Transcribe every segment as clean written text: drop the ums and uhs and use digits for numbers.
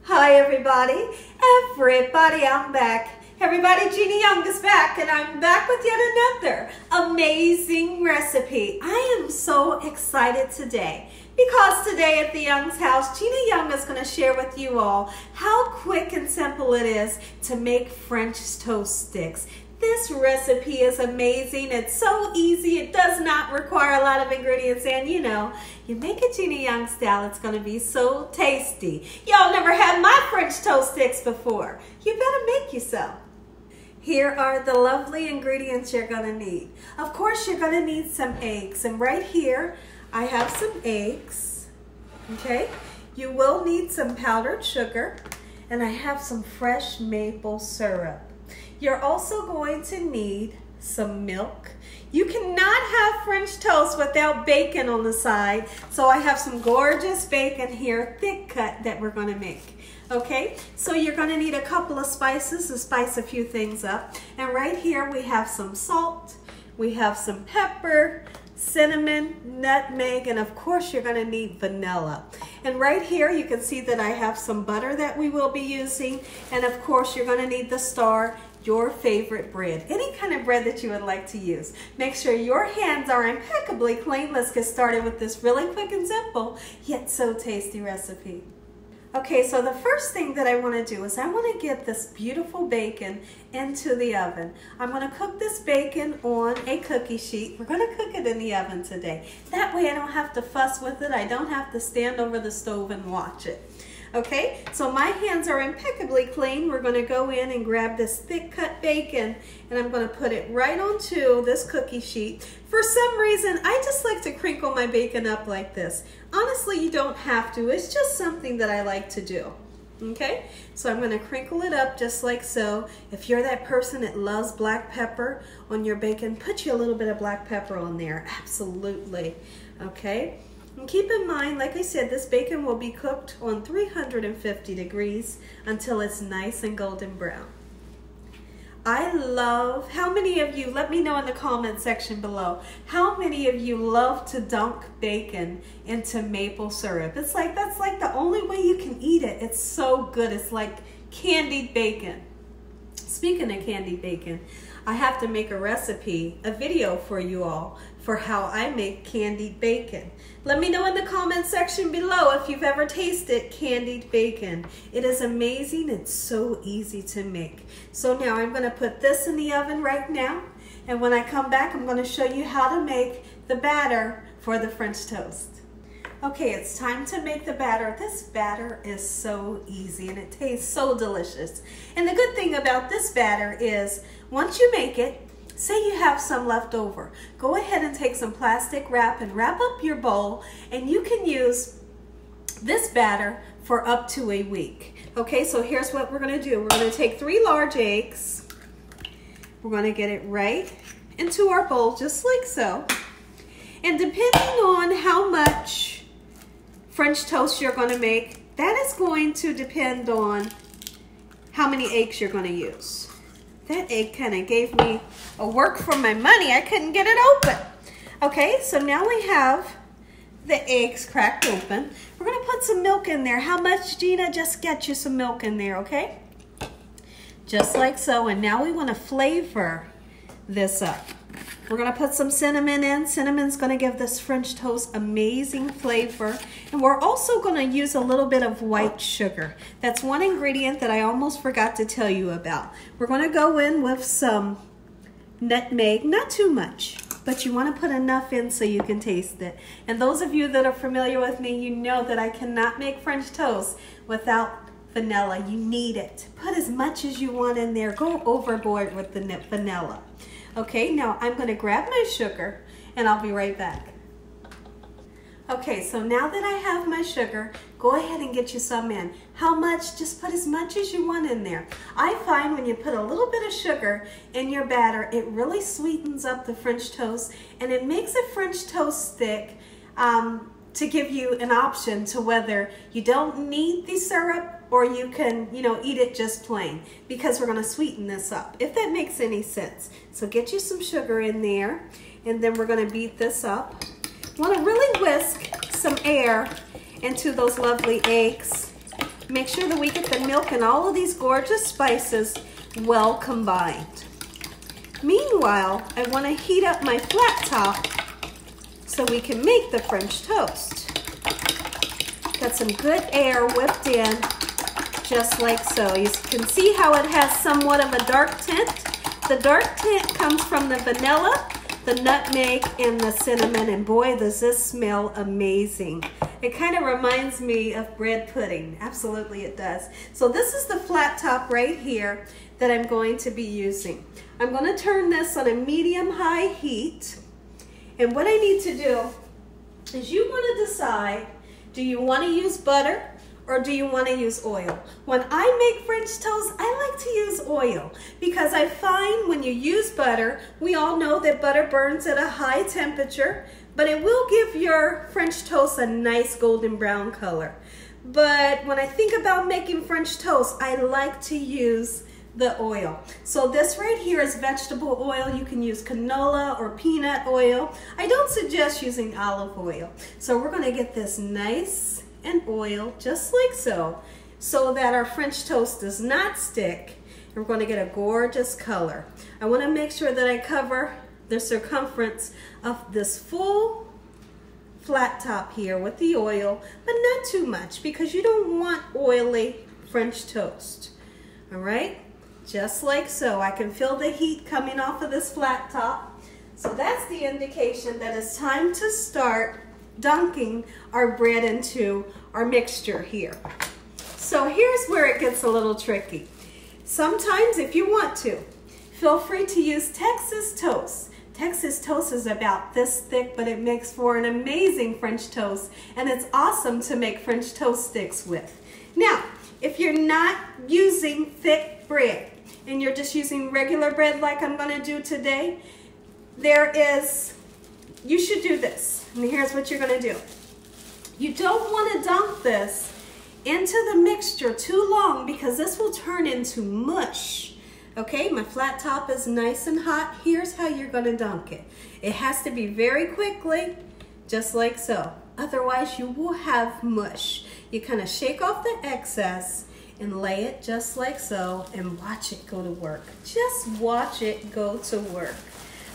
Hi everybody, I'm back. Everybody, Jeannie Young is back and I'm back with yet another amazing recipe. I am so excited today because today at the Young's house, Jeannie Young is going to share with you all how quick and simple it is to make French toast sticks. This recipe is amazing. It's so easy. It does not require a lot of ingredients. And you know, you make it Jeannie Young style, it's going to be so tasty. Y'all never had my French toast sticks before. You better make you some. Here are the lovely ingredients you're going to need. Of course, you're going to need some eggs. And right here, I have some eggs. Okay? You will need some powdered sugar. And I have some fresh maple syrup. You're also going to need some milk. You cannot have French toast without bacon on the side. So I have some gorgeous bacon here, thick cut, that we're going to make. Okay, so you're going to need a couple of spices to spice a few things up. And right here we have some salt, we have some pepper, cinnamon, nutmeg, and of course you're going to need vanilla. And right here you can see that I have some butter that we will be using. And of course you're going to need the star, your favorite bread, any kind of bread that you would like to use. Make sure your hands are impeccably clean. Let's get started with this really quick and simple yet so tasty recipe. Okay, so the first thing that I want to do is I want to get this beautiful bacon into the oven. I'm going to cook this bacon on a cookie sheet. We're going to cook it in the oven today. That way I don't have to fuss with it. I don't have to stand over the stove and watch it. Okay, so my hands are impeccably clean. We're going to go in and grab this thick cut bacon and I'm going to put it right onto this cookie sheet. For some reason, I just like to crinkle my bacon up like this. Honestly, you don't have to. It's just something that I like to do. Okay, so I'm going to crinkle it up just like so. If you're that person that loves black pepper on your bacon, put you a little bit of black pepper on there. Absolutely. Okay. And keep in mind, like I said, this bacon will be cooked on 350 degrees until it's nice and golden brown. I love, how many of you, let me know in the comment section below, how many of you love to dunk bacon into maple syrup? It's like, that's like the only way you can eat it. It's so good. It's like candied bacon. Speaking of candied bacon, I have to make a recipe, a video for you all for how I make candied bacon. Let me know in the comment section below if you've ever tasted candied bacon. It is amazing. It's so easy to make. So now I'm going to put this in the oven right now. And when I come back, I'm going to show you how to make the batter for the French toast. Okay, it's time to make the batter. This batter is so easy and it tastes so delicious. And the good thing about this batter is once you make it, say you have some left over, go ahead and take some plastic wrap and wrap up your bowl and you can use this batter for up to a week. Okay, so here's what we're going to do. We're going to take 3 large eggs. We're going to get it right into our bowl just like so. And depending on how much French toast you're going to make, that is going to depend on how many eggs you're going to use. That egg kind of gave me a work for my money. I couldn't get it open. Okay, so now we have the eggs cracked open. We're going to put some milk in there. How much, Gina? Just get you some milk in there, okay? Just like so. And now we want to flavor this up. We're going to put some cinnamon in. Cinnamon's going to give this French toast amazing flavor. And we're also going to use a little bit of white sugar. That's one ingredient that I almost forgot to tell you about. We're going to go in with some nutmeg, not too much, but you want to put enough in so you can taste it. And those of you that are familiar with me, you know that I cannot make French toast without vanilla. You need it. Put as much as you want in there. Go overboard with the vanilla. Okay, now I'm going to grab my sugar and I'll be right back. Okay, so now that I have my sugar, go ahead and get you some in. How much? Just put as much as you want in there. I find when you put a little bit of sugar in your batter, it really sweetens up the French toast and it makes a French toast stick to give you an option to whether you don't need the syrup or you can, eat it just plain, because we're going to sweeten this up, if that makes any sense. So get you some sugar in there, and then we're going to beat this up. You want to really whisk some air into those lovely eggs. Make sure that we get the milk and all of these gorgeous spices well combined. Meanwhile, I want to heat up my flat top so we can make the French toast. Got some good air whipped in, just like so. You can see how it has somewhat of a dark tint. The dark tint comes from the vanilla, the nutmeg, and the cinnamon, and boy, does this smell amazing. It kind of reminds me of bread pudding. Absolutely it does. So this is the flat top right here that I'm going to be using. I'm going to turn this on a medium-high heat, and what I need to do is you want to decide, do you want to use butter or do you want to use oil? When I make French toast, I like to use oil because I find when you use butter, we all know that butter burns at a high temperature, but it will give your French toast a nice golden brown color. But when I think about making French toast, I like to use the oil. So this right here is vegetable oil. You can use canola or peanut oil. I don't suggest using olive oil. So we're going to get this nice and oiled just like so that our French toast does not stick. And we're going to get a gorgeous color. I want to make sure that I cover the circumference of this full flat top here with the oil, but not too much because you don't want oily French toast. All right, just like so. I can feel the heat coming off of this flat top. So that's the indication that it's time to start dunking our bread into our mixture here. So here's where it gets a little tricky. Sometimes if you want to, feel free to use Texas toast. Texas toast is about this thick, but it makes for an amazing French toast, and it's awesome to make French toast sticks with. Now, if you're not using thick bread and you're just using regular bread like I'm going to do today, you should do this. And here's what you're going to do. You don't want to dunk this into the mixture too long because this will turn into mush. Okay, my flat top is nice and hot. Here's how you're going to dunk it. It has to be very quickly, just like so. Otherwise, you will have mush. You kind of shake off the excess and lay it just like so and watch it go to work. Just watch it go to work.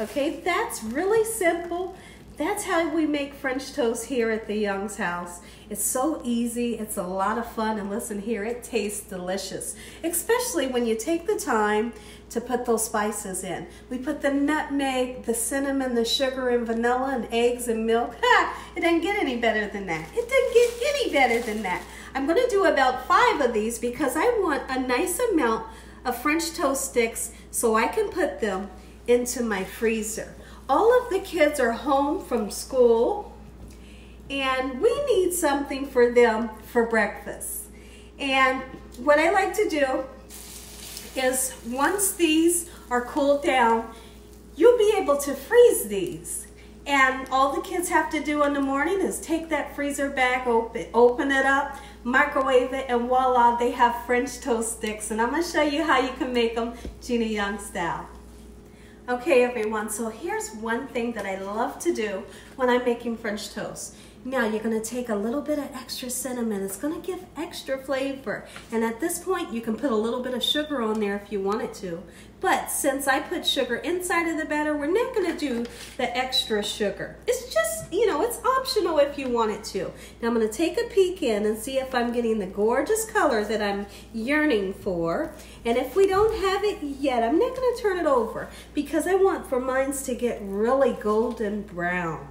Okay, that's really simple. That's how we make French toast here at the Young's house. It's so easy, it's a lot of fun, and listen here, it tastes delicious. Especially when you take the time to put those spices in. We put the nutmeg, the cinnamon, the sugar, and vanilla, and eggs, and milk. It doesn't get any better than that. It doesn't get any better than that. I'm gonna do about 5 of these because I want a nice amount of French toast sticks so I can put them into my freezer. All of the kids are home from school and we need something for them for breakfast. And what I like to do is once these are cooled down, you'll be able to freeze these. And all the kids have to do in the morning is take that freezer bag, open it up, microwave it, and voila, they have French toast sticks. And I'm going to show you how you can make them Gina Young style. Okay, everyone, so here's one thing that I love to do when I'm making French toast. Now, you're going to take a little bit of extra cinnamon. It's going to give extra flavor. And at this point, you can put a little bit of sugar on there if you wanted to. But since I put sugar inside of the batter, we're not going to do the extra sugar. It's just, you know, it's optional if you wanted to. Now, I'm going to take a peek in and see if I'm getting the gorgeous color that I'm yearning for. And if we don't have it yet, I'm not going to turn it over because I want for mine to get really golden brown.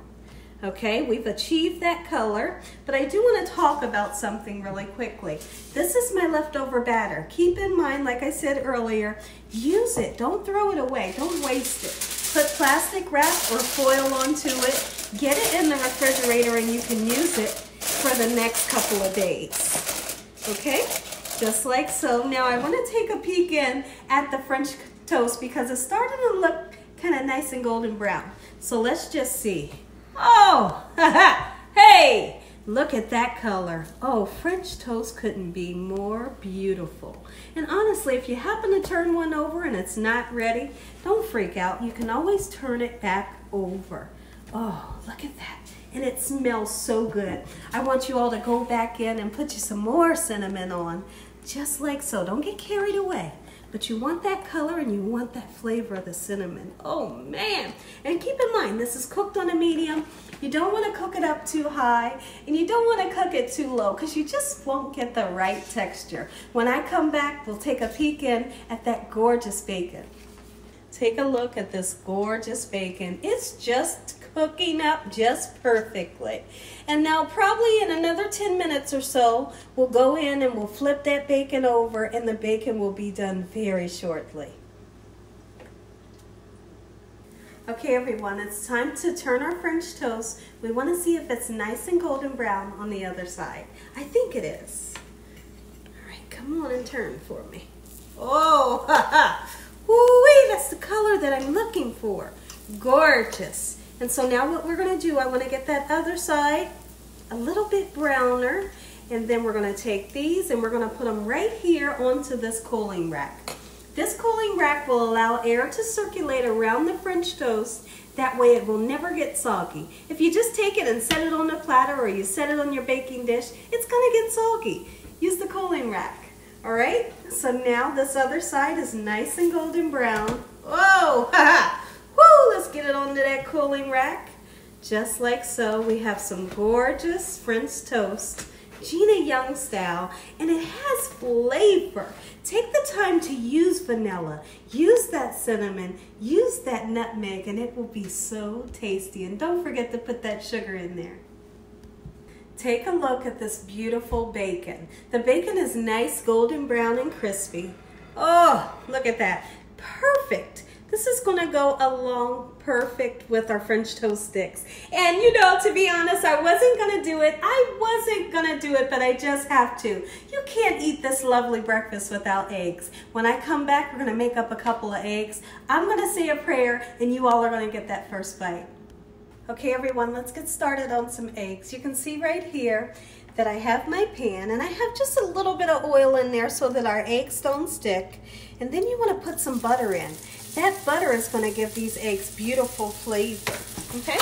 Okay, we've achieved that color, but I do want to talk about something really quickly. This is my leftover batter. Keep in mind, like I said earlier, use it. Don't throw it away. Don't waste it. Put plastic wrap or foil onto it. Get it in the refrigerator and you can use it for the next couple of days. Okay, just like so. Now I want to take a peek in at the French toast because it's starting to look kind of nice and golden brown. So let's just see. Oh, hey, look at that color. Oh, French toast couldn't be more beautiful. And honestly, if you happen to turn one over and it's not ready, don't freak out. You can always turn it back over. Oh, look at that. and it smells so good. I want you all to go back in and put you some more cinnamon on, just like so. Don't get carried away. But you want that color and you want that flavor of the cinnamon. Oh man. And keep in mind, this is cooked on a medium. You don't want to cook it up too high and you don't want to cook it too low because you just won't get the right texture. When I come back, we'll take a peek in at that gorgeous bacon. Take a look at this gorgeous bacon. It's just cooking up just perfectly. And now probably in another 10 minutes or so, we'll go in and we'll flip that bacon over and the bacon will be done very shortly. Okay everyone, it's time to turn our French toast. We want to see if it's nice and golden brown on the other side. I think it is. All right, come on and turn for me. Oh, ha ha. Woo-wee, that's the color that I'm looking for. Gorgeous. And so now what we're going to do, I want to get that other side a little bit browner, and then we're going to take these and we're going to put them right here onto this cooling rack. This cooling rack will allow air to circulate around the French toast. That way it will never get soggy. If you just take it and set it on a platter or you set it on your baking dish, it's going to get soggy. Use the cooling rack. All right, so now this other side is nice and golden brown. Whoa, ha ha. Woo, let's get it onto that cooling rack. Just like so, we have some gorgeous French toast, Gina Young style, and it has flavor. Take the time to use vanilla, use that cinnamon, use that nutmeg, and it will be so tasty. And don't forget to put that sugar in there. Take a look at this beautiful bacon. The bacon is nice, golden brown and crispy. Oh, look at that. Perfect. This is going to go along perfect with our French toast sticks. And you know, to be honest, I wasn't going to do it, but I just have to. You can't eat this lovely breakfast without eggs. When I come back, we're going to make up a couple of eggs. I'm going to say a prayer, and you all are going to get that first bite. Okay, everyone, let's get started on some eggs. You can see right here that I have my pan, and I have just a little bit of oil in there so that our eggs don't stick. And then you want to put some butter in. That butter is going to give these eggs beautiful flavor, okay?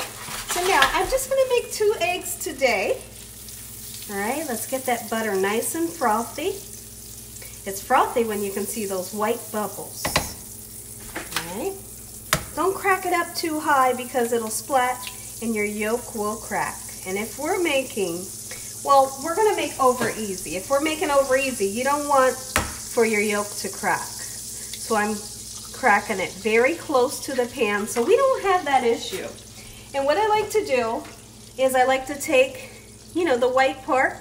So now, I'm just going to make 2 eggs today. All right, let's get that butter nice and frothy. It's frothy when you can see those white bubbles. All right. Don't crack it up too high because it'll splat and your yolk will crack. And if we're making, well, we're going to make over easy. If we're making over easy, you don't want for your yolk to crack. So I'm cracking it very close to the pan so we don't have that issue. And what I like to do is I like to take, you know, the white part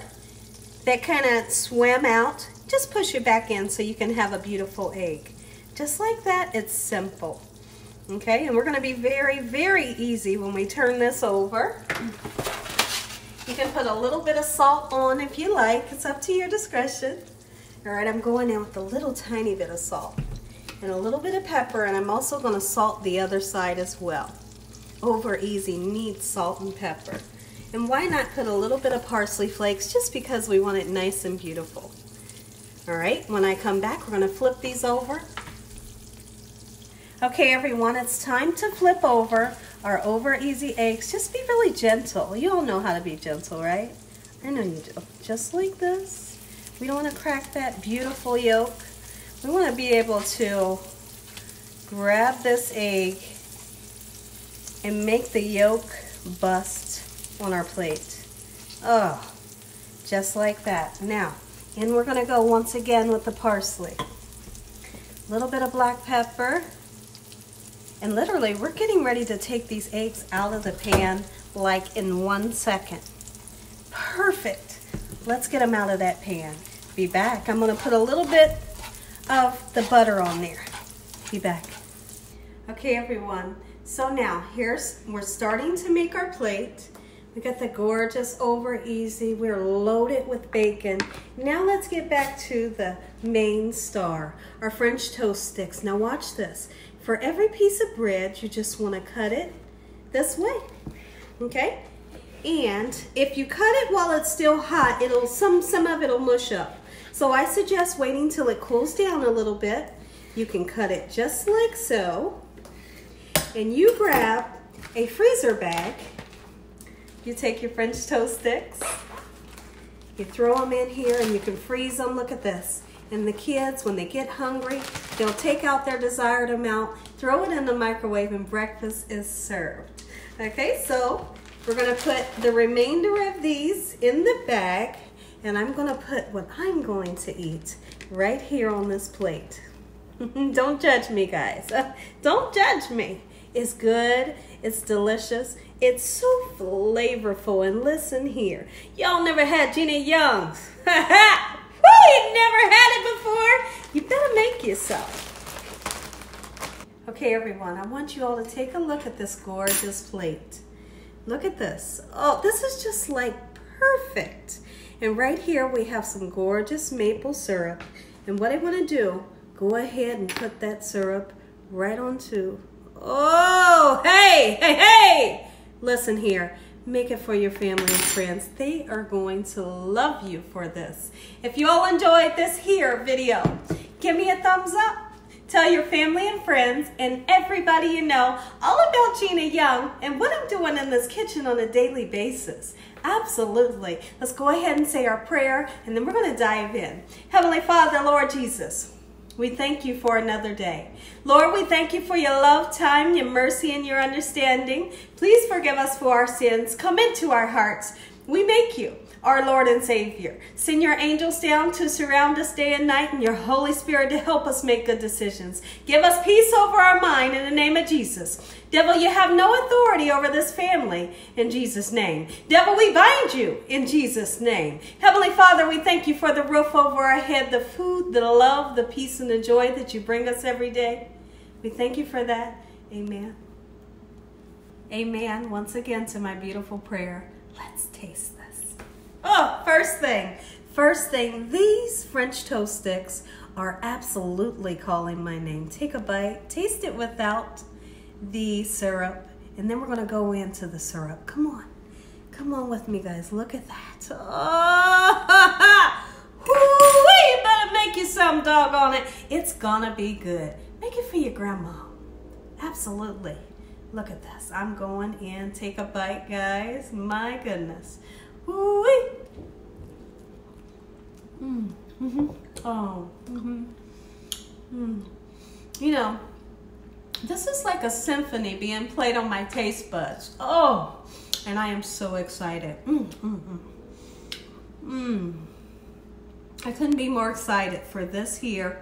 that kind of swam out, just push it back in so you can have a beautiful egg. Just like that, it's simple. Okay, and we're going to be very, very easy when we turn this over. You can put a little bit of salt on if you like. It's up to your discretion. All right, I'm going in with a little tiny bit of salt and a little bit of pepper, and I'm also going to salt the other side as well. Over easy needs salt and pepper. And why not put a little bit of parsley flakes just because we want it nice and beautiful. All right, when I come back, we're going to flip these over. Okay, everyone, it's time to flip over our over easy eggs. Just be really gentle. You all know how to be gentle, right? I know you do. Just like this. We don't want to crack that beautiful yolk. We want to be able to grab this egg and make the yolk bust on our plate. Oh, just like that. Now, and we're going to go once again with the parsley. A little bit of black pepper. And literally, we're getting ready to take these eggs out of the pan like in 1 second. Perfect. Let's get them out of that pan. Be back. I'm going to put a little bit of the butter on there. Be back. Okay, everyone. So now, we're starting to make our plate. We got the gorgeous over easy. We're loaded with bacon. Now let's get back to the main star, our French toast sticks. Now watch this. For every piece of bread, you just want to cut it this way, okay? And if you cut it while it's still hot, some of it'll mush up. So I suggest waiting till it cools down a little bit. You can cut it just like so. And you grab a freezer bag, you take your French toast sticks, you throw them in here and you can freeze them. Look at this. And the kids, when they get hungry, they'll take out their desired amount, throw it in the microwave, and breakfast is served. Okay, so we're gonna put the remainder of these in the bag, and I'm gonna put what I'm going to eat right here on this plate. Don't judge me, guys. Don't judge me. It's good, it's delicious, it's so flavorful, and listen here. Y'all never had Gina Young's. You've never had it before? You better make yourself. Okay, everyone, I want you all to take a look at this gorgeous plate. Look at this. Oh, this is just like perfect. And right here we have some gorgeous maple syrup. And what I want to do, go ahead and put that syrup right onto. Oh, hey. Listen here. Make it for your family and friends. They are going to love you for this. If you all enjoyed this here video, give me a thumbs up. Tell your family and friends and everybody you know all about Gina Young and what I'm doing in this kitchen on a daily basis. Absolutely. Let's go ahead and say our prayer, and then we're going to dive in. Heavenly Father, Lord Jesus, we thank you for another day. Lord, we thank you for your love, time, your mercy, and your understanding. Please forgive us for our sins. Come into our hearts. We make you our Lord and Savior. Send your angels down to surround us day and night, and your Holy Spirit to help us make good decisions. Give us peace over our mind in the name of Jesus. Devil, you have no authority over this family in Jesus' name. Devil, we bind you in Jesus' name. Heavenly Father, we thank you for the roof over our head, the food, the love, the peace, and the joy that you bring us every day. We thank you for that. Amen. Amen. Once again to my beautiful prayer. Let's taste this. Oh, first thing, these French toast sticks are absolutely calling my name. Take a bite, taste it without the syrup, and then we're gonna go into the syrup. Come on with me, guys. Look at that. Oh, you better make you some, doggone it. It's gonna be good. Make it for your grandma. Absolutely. Look at this. I'm going in. Take a bite, guys. My goodness. Woo-wee. Oh. You know, this is like a symphony being played on my taste buds. Oh, and I am so excited. I couldn't be more excited for this here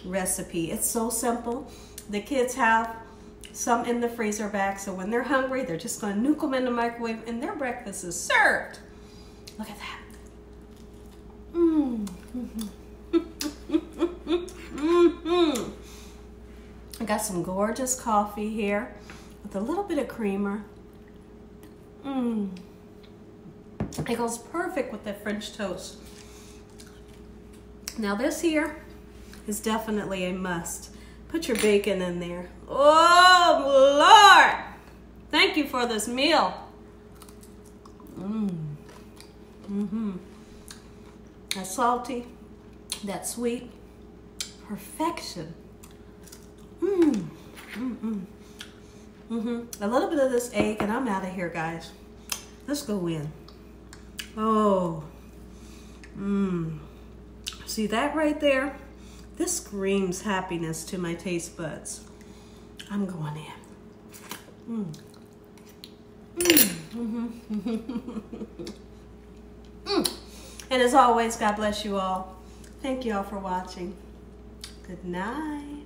recipe. It's so simple. The kids have some in the freezer bag, so when they're hungry, they're just going to nuke them in the microwave, and their breakfast is served. Look at that. I got some gorgeous coffee here with a little bit of creamer. It goes perfect with the French toast. Now this here is definitely a must. Put your bacon in there. Oh, Lord! Thank you for this meal. That's salty, that's sweet, perfection. A little bit of this egg, and I'm out of here, guys. Let's go in. Oh, see that right there? This screams happiness to my taste buds. I'm going in. And as always, God bless you all. Thank you all for watching. Good night.